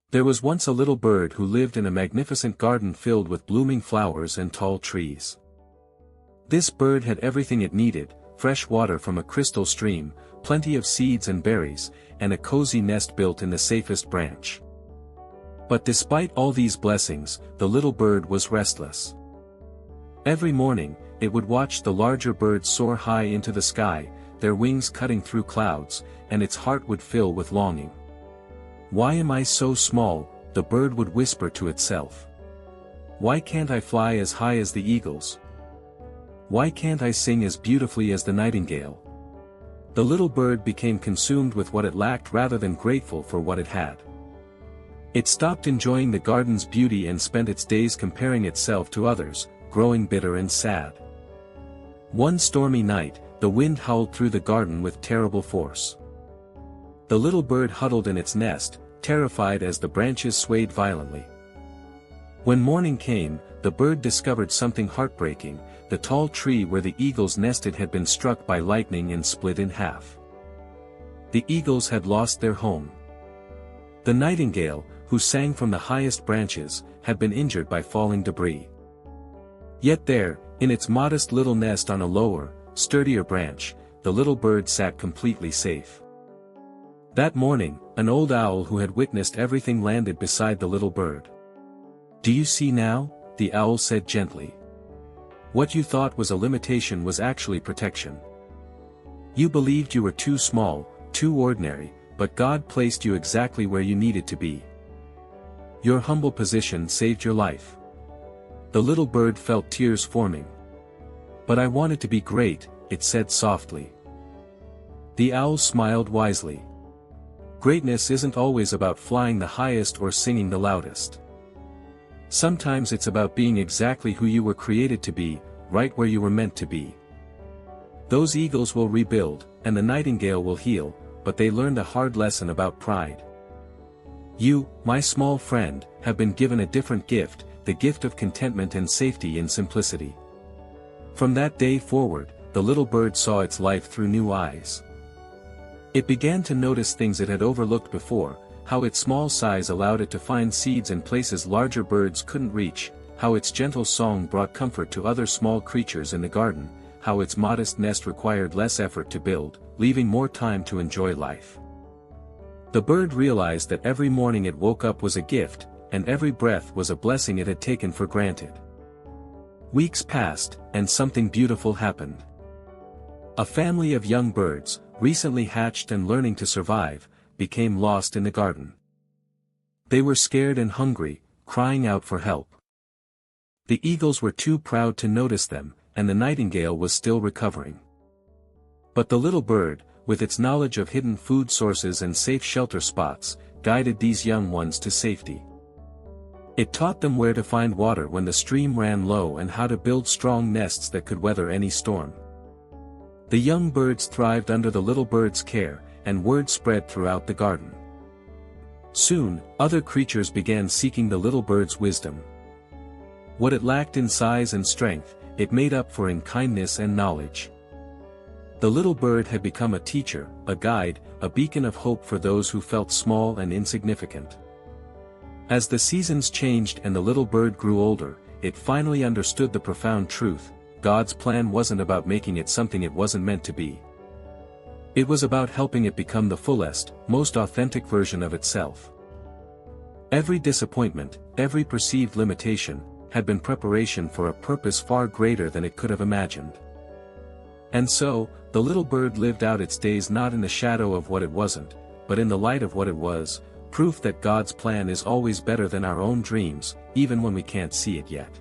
There was once a little bird who lived in a magnificent garden filled with blooming flowers and tall trees. This bird had everything it needed: fresh water from a crystal stream, plenty of seeds and berries, and a cozy nest built in the safest branch. But despite all these blessings, the little bird was restless. Every morning, it would watch the larger birds soar high into the sky, their wings cutting through clouds, and its heart would fill with longing. "Why am I so small?" the bird would whisper to itself. "Why can't I fly as high as the eagles? Why can't I sing as beautifully as the nightingale?" The little bird became consumed with what it lacked rather than grateful for what it had. It stopped enjoying the garden's beauty and spent its days comparing itself to others, growing bitter and sad. One stormy night, the wind howled through the garden with terrible force. The little bird huddled in its nest, terrified as the branches swayed violently. When morning came, the bird discovered something heartbreaking: the tall tree where the eagles nested had been struck by lightning and split in half. The eagles had lost their home. The nightingale, who sang from the highest branches, had been injured by falling debris. Yet there, in its modest little nest on a lower, sturdier branch, the little bird sat completely safe. That morning, an old owl who had witnessed everything landed beside the little bird. "Do you see now?" the owl said gently. "What you thought was a limitation was actually protection. You believed you were too small, too ordinary, but God placed you exactly where you needed to be. Your humble position saved your life." The little bird felt tears forming. "But I wanted to be great," it said softly. The owl smiled wisely. "Greatness isn't always about flying the highest or singing the loudest. Sometimes it's about being exactly who you were created to be, right where you were meant to be. Those eagles will rebuild, and the nightingale will heal, but they learned a hard lesson about pride. You, my small friend, have been given a different gift, the gift of contentment and safety in simplicity." From that day forward, the little bird saw its life through new eyes. It began to notice things it had overlooked before: how its small size allowed it to find seeds in places larger birds couldn't reach, how its gentle song brought comfort to other small creatures in the garden, how its modest nest required less effort to build, leaving more time to enjoy life. The bird realized that every morning it woke up was a gift, and every breath was a blessing it had taken for granted. Weeks passed, and something beautiful happened. A family of young birds, recently hatched and learning to survive, became lost in the garden. They were scared and hungry, crying out for help. The eagles were too proud to notice them, and the nightingale was still recovering. But the little bird, with its knowledge of hidden food sources and safe shelter spots, guided these young ones to safety. It taught them where to find water when the stream ran low and how to build strong nests that could weather any storm. The young birds thrived under the little bird's care, and word spread throughout the garden. Soon, other creatures began seeking the little bird's wisdom. What it lacked in size and strength, it made up for in kindness and knowledge. The little bird had become a teacher, a guide, a beacon of hope for those who felt small and insignificant. As the seasons changed and the little bird grew older, it finally understood the profound truth: God's plan wasn't about making it something it wasn't meant to be. It was about helping it become the fullest, most authentic version of itself. Every disappointment, every perceived limitation, had been preparation for a purpose far greater than it could have imagined. And so, the little bird lived out its days not in the shadow of what it wasn't, but in the light of what it was, proof that God's plan is always better than our own dreams, even when we can't see it yet.